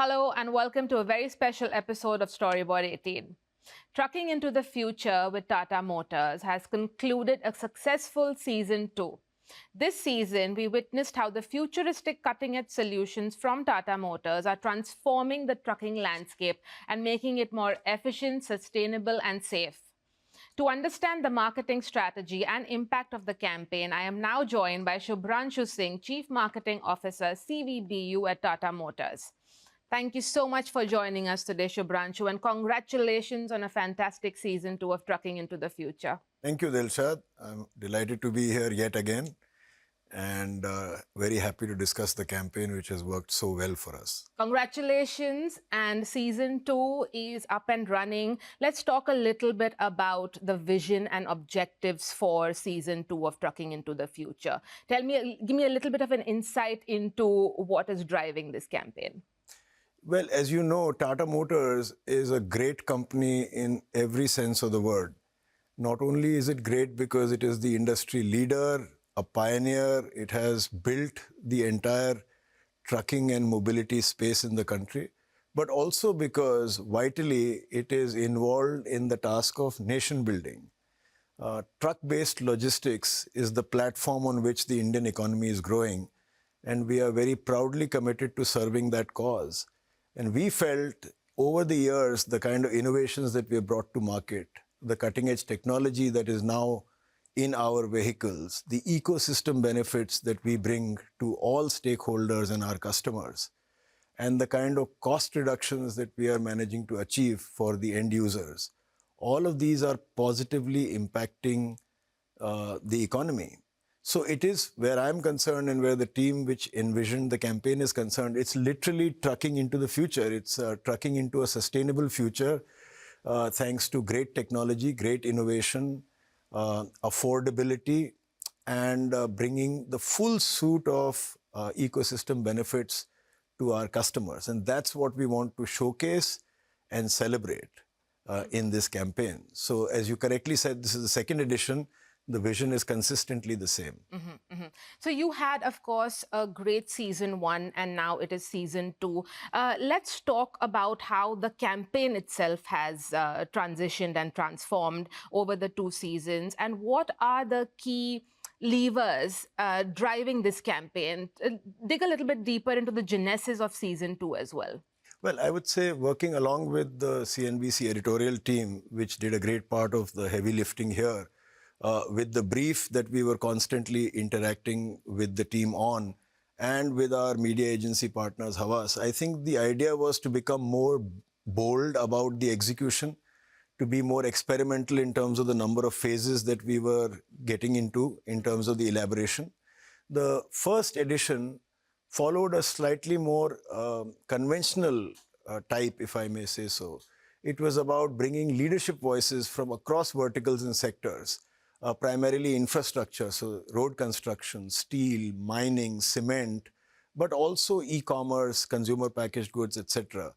Hello and welcome to a very special episode of Storyboard 18. Trucking into the Future with Tata Motors has concluded a successful season 2. This season, we witnessed how the futuristic cutting-edge solutions from Tata Motors are transforming the trucking landscape and making it more efficient, sustainable and safe. To understand the marketing strategy and impact of the campaign, I am now joined by Shubhranshu Singh, Chief Marketing Officer, CVBU at Tata Motors. Thank you so much for joining us today, Shubhranshu, and congratulations on a fantastic season 2 of Trucking into the Future. Thank you, Dilshad. I'm delighted to be here yet again and very happy to discuss the campaign which has worked so well for us. Congratulations, and season 2 is up and running. Let's talk a little bit about the vision and objectives for season 2 of Trucking into the Future. Give me a little bit of an insight into what is driving this campaign. Well, as you know, Tata Motors is a great company in every sense of the word. Not only is it great because it is the industry leader, a pioneer, it has built the entire trucking and mobility space in the country, but also because vitally it is involved in the task of nation building. Truck-based logistics is the platform on which the Indian economy is growing, and we are very proudly committed to serving that cause. And we felt over the years, the kind of innovations that we have brought to market, the cutting edge technology that is now in our vehicles, the ecosystem benefits that we bring to all stakeholders and our customers, and the kind of cost reductions that we are managing to achieve for the end users, all of these are positively impacting the economy. So it is, where I'm concerned and where the team which envisioned the campaign is concerned, it's literally trucking into the future. It's trucking into a sustainable future thanks to great technology, great innovation, affordability, and bringing the full suite of ecosystem benefits to our customers. And that's what we want to showcase and celebrate in this campaign. So as you correctly said, this is the second edition. The vision is consistently the same. So you had, of course, a great season 1 and now it is season 2. Let's talk about how the campaign itself has transitioned and transformed over the 2 seasons, and what are the key levers driving this campaign. Dig a little bit deeper into the genesis of season 2 as well. Well, I would say working along with the CNBC editorial team, which did a great part of the heavy lifting here, with the brief that we were constantly interacting with the team on, and with our media agency partners, Havas, I think the idea was to become more bold about the execution, to be more experimental in terms of the number of phases that we were getting into in terms of the elaboration. The first edition followed a slightly more conventional type, if I may say so. It was about bringing leadership voices from across verticals and sectors. Primarily infrastructure, so road construction, steel, mining, cement, but also e-commerce, consumer packaged goods, etc.,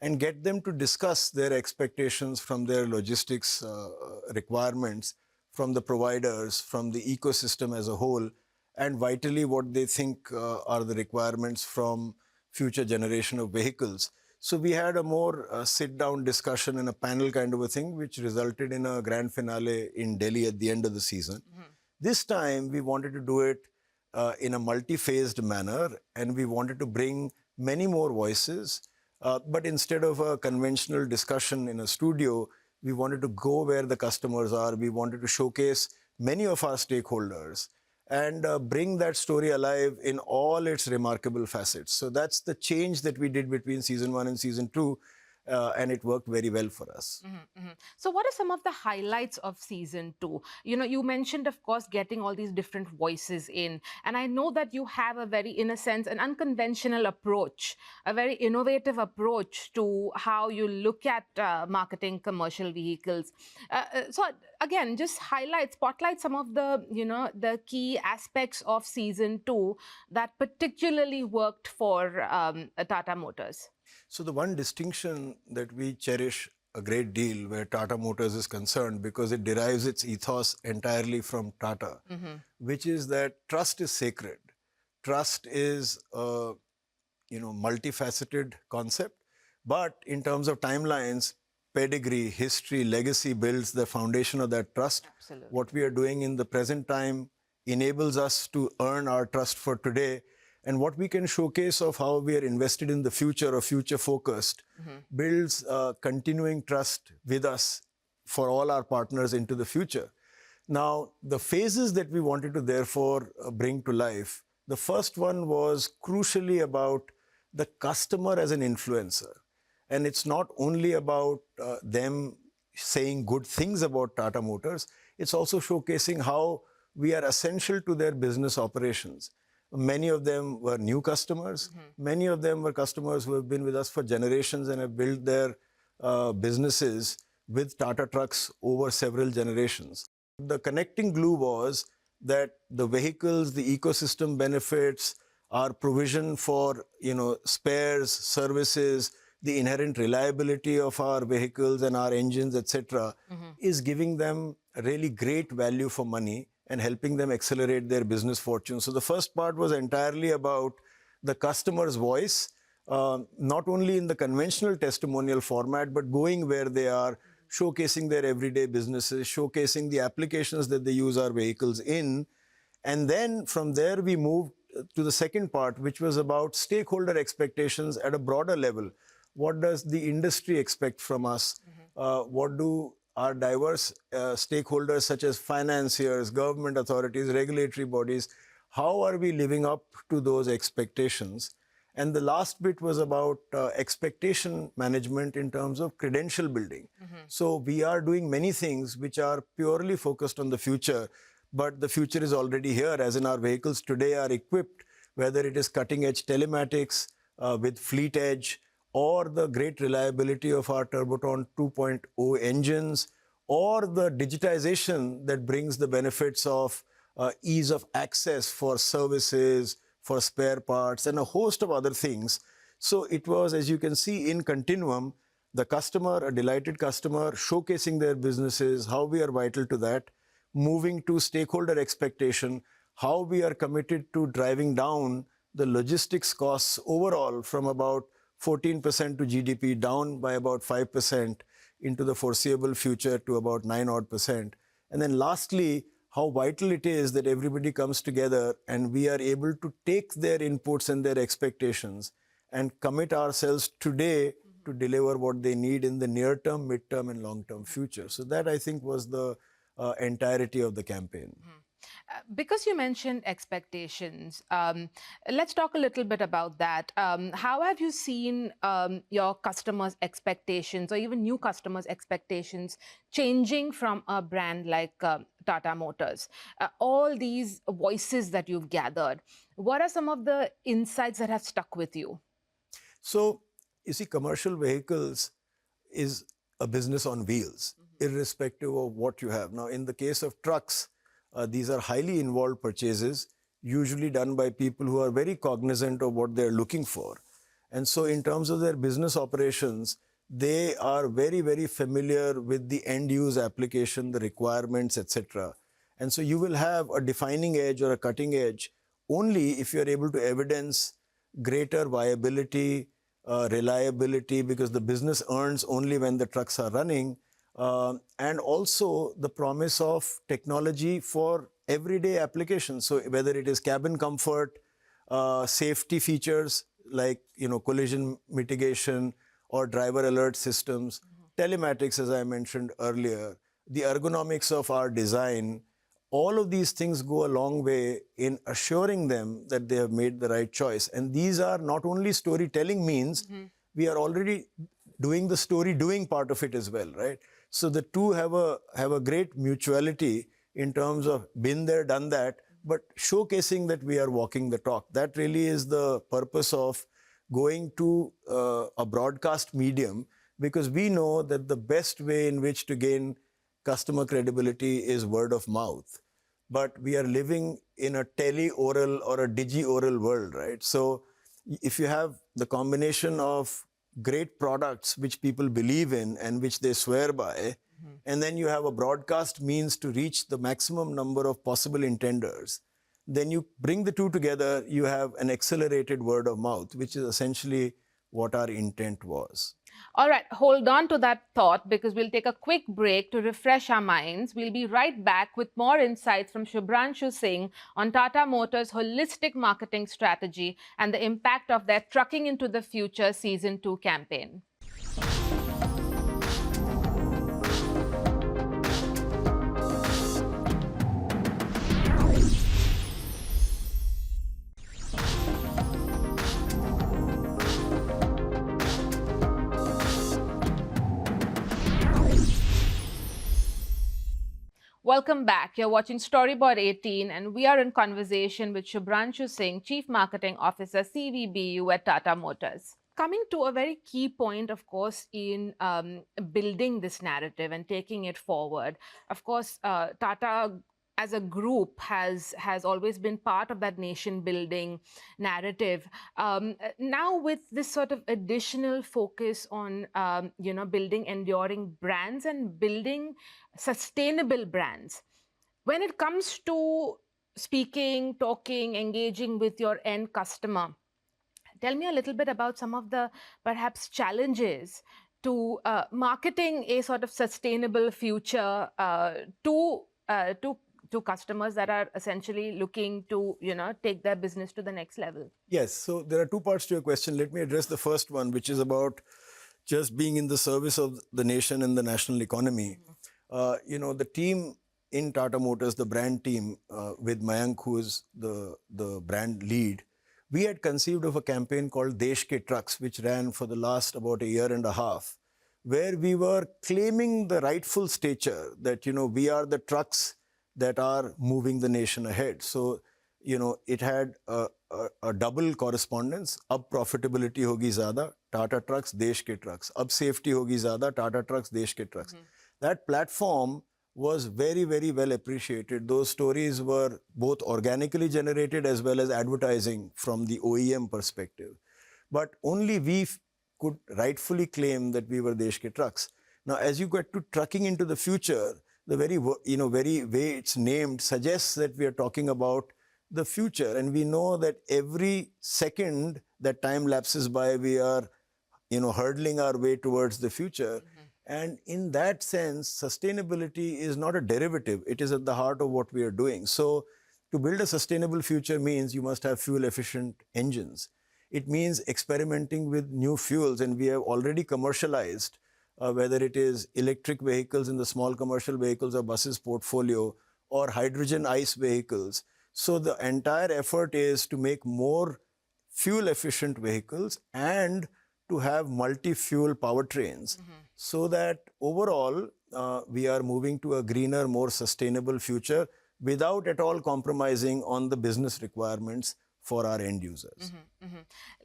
and get them to discuss their expectations from their logistics requirements, from the providers, from the ecosystem as a whole, and vitally what they think are the requirements from future generation of vehicles. So we had a more sit-down discussion and a panel kind of a thing, which resulted in a grand finale in Delhi at the end of the season. This time, we wanted to do it in a multi-phased manner, and we wanted to bring many more voices. But instead of a conventional discussion in a studio, we wanted to go where the customers are. We wanted to showcase many of our stakeholders and bring that story alive in all its remarkable facets. So that's the change that we did between season 1 and season 2, and it worked very well for us. So what are some of the highlights of season 2? You know, you mentioned, of course, getting all these different voices in, and I know that you have a very, in a sense, an unconventional approach, a very innovative approach to how you look at marketing commercial vehicles. So again, just spotlight some of the, the key aspects of season 2 that particularly worked for Tata Motors. So the one distinction that we cherish a great deal where Tata Motors is concerned, because it derives its ethos entirely from Tata, which is that trust is sacred. Trust is multifaceted concept. But in terms of timelines, pedigree, history, legacy builds the foundation of that trust. Absolutely. What we are doing in the present time enables us to earn our trust for today. And what we can showcase of how we are invested in the future or future focused builds continuing trust with us for all our partners into the future. Now, the phases that we wanted to therefore bring to life, the first one was crucially about the customer as an influencer. And it's not only about them saying good things about Tata Motors, it's also showcasing how we are essential to their business operations. Many of them were new customers. Many of them were customers who have been with us for generations and have built their businesses with Tata trucks over several generations. The connecting glue was that the vehicles, the ecosystem benefits, our provision for spares, services, the inherent reliability of our vehicles and our engines, etc., is giving them a really great value for money and helping them accelerate their business fortune. So the first part was entirely about the customer's voice, not only in the conventional testimonial format, but going where they are, showcasing their everyday businesses, showcasing the applications that they use our vehicles in. And then from there, we moved to the second part, which was about stakeholder expectations at a broader level. What does the industry expect from us? What do our diverse stakeholders, such as financiers, government authorities, regulatory bodies, how are we living up to those expectations? And the last bit was about expectation management in terms of credential building. So we are doing many things which are purely focused on the future, but the future is already here, as in our vehicles today are equipped, whether it is cutting edge telematics with Fleet Edge, or the great reliability of our Turbotron 2.0 engines, or the digitization that brings the benefits of ease of access for services, for spare parts, and a host of other things. So it was, as you can see, in continuum, the customer, a delighted customer, showcasing their businesses, how we are vital to that, moving to stakeholder expectation, how we are committed to driving down the logistics costs overall from about 14% to GDP down by about 5% into the foreseeable future to about 9% odd. And then lastly, how vital it is that everybody comes together and we are able to take their inputs and their expectations and commit ourselves today to deliver what they need in the near term, mid-term, and long-term future. So that, I think, was the entirety of the campaign. Because you mentioned expectations, let's talk a little bit about that. How have you seen your customers' expectations or even new customers' expectations changing from a brand like Tata Motors? All these voices that you've gathered, what are some of the insights that have stuck with you? So, you see, commercial vehicles is a business on wheels, irrespective of what you have. Now, in the case of trucks, these are highly involved purchases, usually done by people who are very cognizant of what they're looking for. And so in terms of their business operations, they are very, very familiar with the end-use application, the requirements, etc. And so you will have a defining edge or a cutting edge only if you're able to evidence greater viability, reliability, because the business earns only when the trucks are running, and also the promise of technology for everyday applications. So whether it is cabin comfort, safety features like collision mitigation or driver alert systems, telematics, as I mentioned earlier, the ergonomics of our design, all of these things go a long way in assuring them that they have made the right choice. And these are not only storytelling means, we are already doing the story doing part of it as well, right? So the two have a great mutuality in terms of been there, done that, but showcasing that we are walking the talk. That really is the purpose of going to a broadcast medium, because we know that the best way in which to gain customer credibility is word of mouth. But we are living in a tele-oral or a digi-oral world, right? So if you have the combination of great products which people believe in and which they swear by, and then you have a broadcast means to reach the maximum number of possible intenders, then you bring the two together, you have an accelerated word of mouth, which is essentially what our intent was. All right, hold on to that thought because we'll take a quick break to refresh our minds. We'll be right back with more insights from Shubhranshu Singh on Tata Motors' holistic marketing strategy and the impact of their Trucking into the Future Season 2 campaign. Welcome back. You're watching Storyboard 18, and we are in conversation with Shubhranshu Singh, Chief Marketing Officer, CVBU at Tata Motors. Coming to a very key point, of course, in building this narrative and taking it forward. Of course, Tata as a group has always been part of that nation building narrative. Now with this sort of additional focus on building enduring brands and building sustainable brands, when it comes to speaking, talking, engaging with your end customer, tell me a little bit about some of the perhaps challenges to marketing a sort of sustainable future to customers that are essentially looking to take their business to the next level. Yes, so there are two parts to your question. Let me address the first one, which is about just being in the service of the nation and the national economy. The team in Tata Motors, the brand team, with Mayank, who is the brand lead, we had conceived of a campaign called Desh Ke Trucks, which ran for the last about a year and a half, where we were claiming the rightful stature that, we are the trucks that are moving the nation ahead. So, it had a double correspondence. Ab profitability hogi zyada, Tata Trucks, Desh Ke Trucks. Ab safety hogi zyada, Tata Trucks, Desh Ke Trucks. That platform was very, very well appreciated. Those stories were both organically generated as well as advertising from the OEM perspective. But only we could rightfully claim that we were Desh Ke Trucks. Now, as you get to trucking into the future, the very way it's named suggests that we are talking about the future. And we know that every second that time lapses by, we are, hurdling our way towards the future. And in that sense, sustainability is not a derivative. It is at the heart of what we are doing. So to build a sustainable future means you must have fuel-efficient engines. It means experimenting with new fuels. And we have already commercialized, whether it is electric vehicles in the small commercial vehicles or buses portfolio, or hydrogen ICE vehicles. So the entire effort is to make more fuel-efficient vehicles and to have multi-fuel powertrains, so that overall we are moving to a greener, more sustainable future without at all compromising on the business requirements for our end users.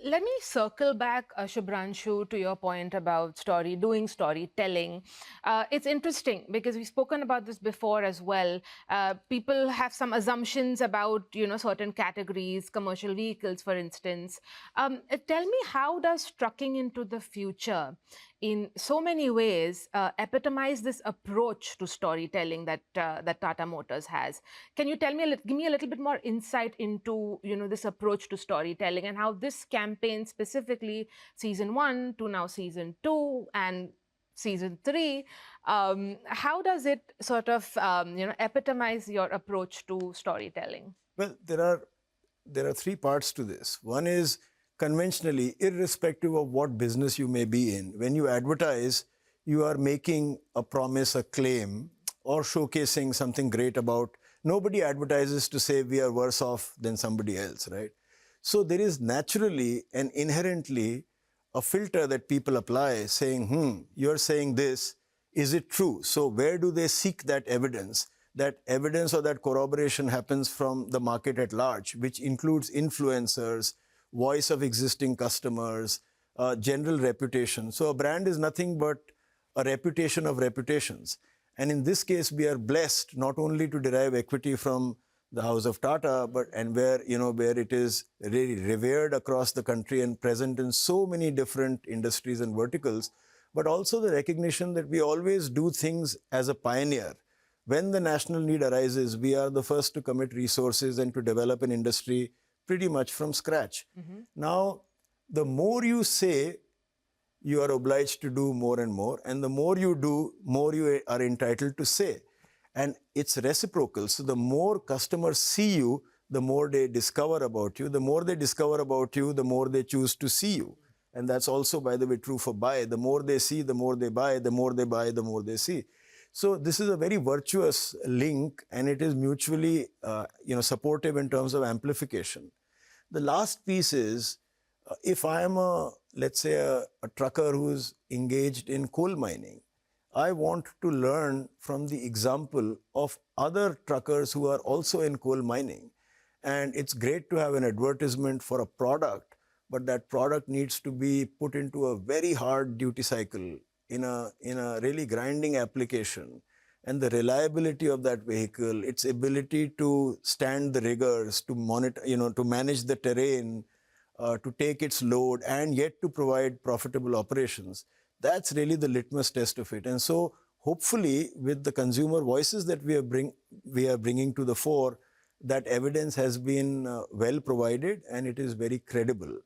Let me circle back, Shubhranshu, to your point about doing storytelling. It's interesting because we've spoken about this before as well. People have some assumptions about, certain categories, commercial vehicles, for instance. Tell me, how does trucking into the future in so many ways epitomize this approach to storytelling that Tata Motors has? Can you give me a little bit more insight into this approach to storytelling and how this campaign, specifically season 1 to now season 2 and season 3, how does it sort of epitomize your approach to storytelling? Well, there are three parts to this. One is, conventionally, irrespective of what business you may be in, when you advertise, you are making a promise, a claim, or showcasing something great about. Nobody advertises to say we are worse off than somebody else, right? So there is naturally and inherently a filter that people apply saying, you're saying this, is it true? So where do they seek that evidence? That evidence or that corroboration happens from the market at large, which includes influencers, voice of existing customers, general reputation. So a brand is nothing but a reputation of reputations. And in this case, we are blessed not only to derive equity from the house of Tata, but where it is really revered across the country and present in so many different industries and verticals, but also the recognition that we always do things as a pioneer. when the national need arises, we are the first to commit resources and to develop an industry pretty much from scratch. Now, the more you say, you are obliged to do more and more. And the more you do, more you are entitled to say. And it's reciprocal. So the more customers see you, the more they discover about you. The more they discover about you, the more they choose to see you. And that's also, by the way, true for buy. The more they see, the more they buy. The more they buy, the more they see. So this is a very virtuous link, and it is mutually supportive in terms of amplification. The last piece is, if I am let's say, a trucker who's engaged in coal mining, I want to learn from the example of other truckers who are also in coal mining. And it's great to have an advertisement for a product, but that product needs to be put into a very hard duty cycle in a really grinding application. And the reliability of that vehicle, its ability to stand the rigors, to monitor, to manage the terrain, to take its load, and yet to provide profitable operations. That's really the litmus test of it. And so hopefully with the consumer voices that we are bringing to the fore, that evidence has been well provided, and it is very credible.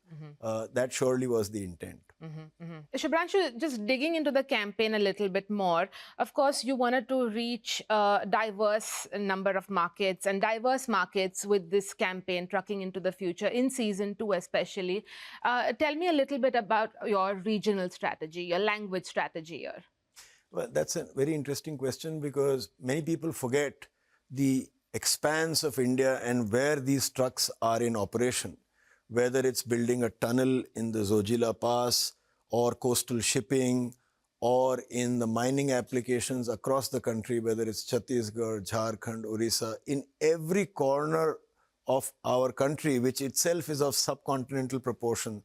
That surely was the intent. Shubhranshu, just digging into the campaign a little bit more, of course, you wanted to reach a diverse number of markets and diverse markets with this campaign, Trucking into the Future, in season 2 especially. Tell me a little bit about your regional strategy, your language strategy here. Well, that's a very interesting question, because many people forget the expanse of India and where these trucks are in operation. Whether it's building a tunnel in the Zojila Pass, or coastal shipping, or in the mining applications across the country, whether it's Chhattisgarh, Jharkhand, Orissa, in every corner of our country, which itself is of subcontinental proportion,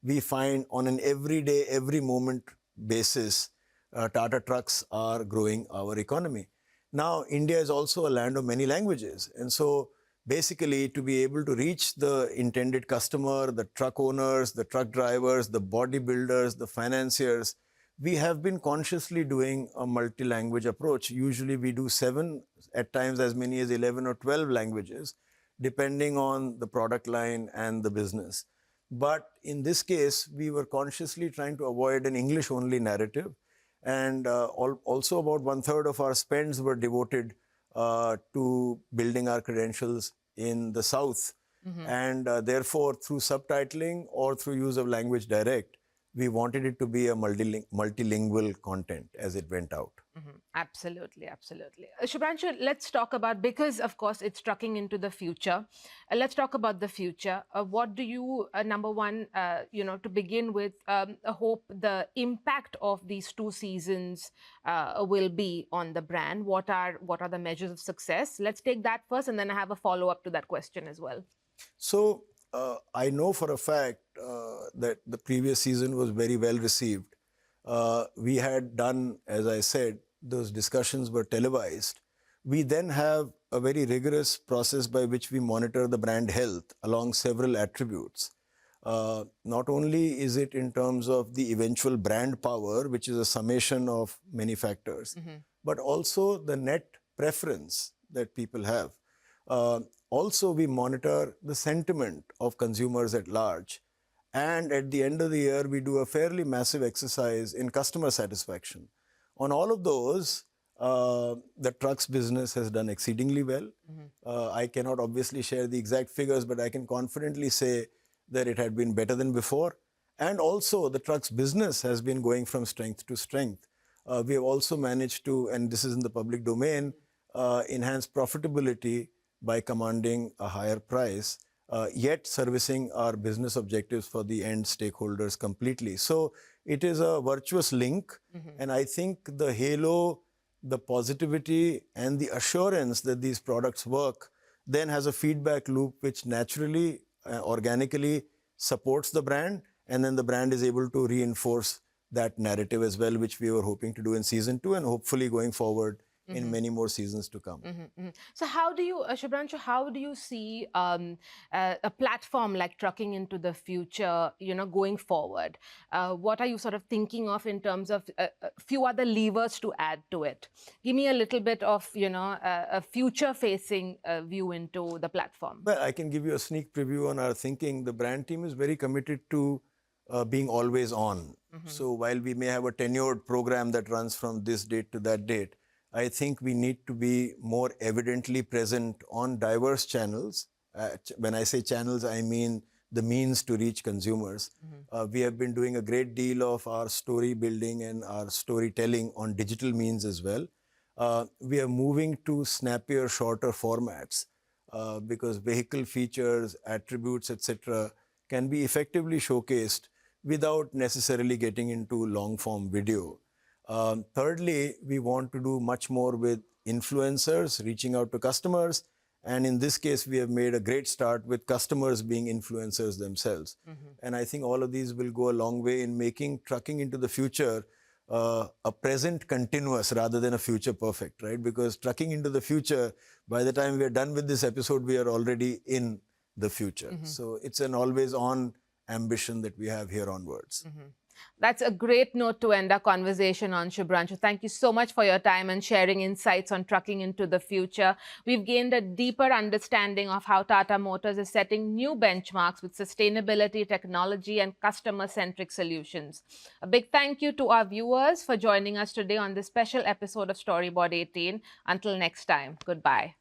we find on an everyday, every moment basis, Tata trucks are growing our economy. Now, India is also a land of many languages. And so basically, to be able to reach the intended customer, the truck owners, the truck drivers, the bodybuilders, the financiers, we have been consciously doing a multi-language approach. Usually we do 7, at times as many as 11 or 12 languages, depending on the product line and the business. But in this case, we were consciously trying to avoid an English-only narrative. And also about 1/3 of our spends were devoted to building our credentials in the South. And therefore, through subtitling or through use of language direct, we wanted it to be a multilingual content as it went out. Absolutely, absolutely. Shubhranshu, let's talk about, because of course it's trucking into the future. Let's talk about the future. What do you, number one, to begin with, hope the impact of these 2 seasons will be on the brand? What are the measures of success? Let's take that first, and then I have a follow-up to that question as well. So I know for a fact that the previous season was very well received. We had done, as I said, those discussions were televised. We then have a very rigorous process by which we monitor the brand health along several attributes. Not only is it in terms of the eventual brand power, which is a summation of many factors, but also the net preference that people have. Also, we monitor the sentiment of consumers at large. And at the end of the year, we do a fairly massive exercise in customer satisfaction. On all of those, the trucks business has done exceedingly well. I cannot obviously share the exact figures, but I can confidently say that it had been better than before. And also, the trucks business has been going from strength to strength. We have also managed to, and this is in the public domain, enhance profitability by commanding a higher price, yet servicing our business objectives for the end stakeholders completely. So it is a virtuous link. And I think the halo, the positivity, and the assurance that these products work then has a feedback loop which naturally, organically supports the brand. And then the brand is able to reinforce that narrative as well, which we were hoping to do in season 2 and hopefully going forward in many more seasons to come. So how do you, Shubhranshu, how do you see a platform like Trucking into the Future, going forward? What are you sort of thinking of in terms of a few other levers to add to it? Give me a little bit of, a future-facing view into the platform. Well, I can give you a sneak preview on our thinking. The brand team is very committed to being always on. So while we may have a tenured program that runs from this date to that date, I think we need to be more evidently present on diverse channels. When I say channels, I mean the means to reach consumers. We have been doing a great deal of our story building and our storytelling on digital means as well. We are moving to snappier, shorter formats because vehicle features, attributes, etc., can be effectively showcased without necessarily getting into long-form video. Thirdly, we want to do much more with influencers, reaching out to customers. And in this case, we have made a great start with customers being influencers themselves. And I think all of these will go a long way in making Trucking into the Future a present continuous rather than a future perfect, right? Because Trucking into the Future, by the time we are done with this episode, we are already in the future. So it's an always on ambition that we have here onwards. That's a great note to end our conversation on, Shubhranshu. Thank you so much for your time and sharing insights on Trucking into the Future. We've gained a deeper understanding of how Tata Motors is setting new benchmarks with sustainability, technology, and customer-centric solutions. A big thank you to our viewers for joining us today on this special episode of Storyboard 18. Until next time, goodbye.